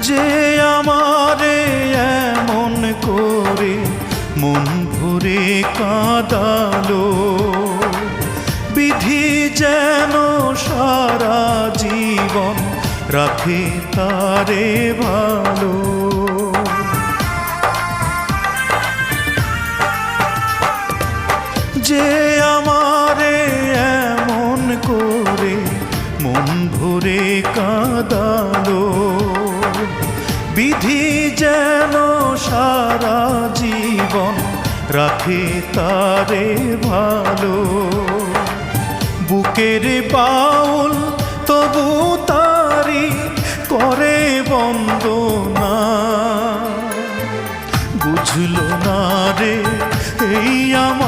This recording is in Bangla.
যে আমারে এমন করে মন ভরে কাঁদালো, বিধি যেন সারা জীবন রাখে তারে ভালো। যে আমারে এমন করে মন ভরে কাঁদালো, বিধি যেন সারা জীবন রাখে তারে ভালো। বুকের বাউল তবু তারি করে বন্দনা, বুঝলো না রে এই আমার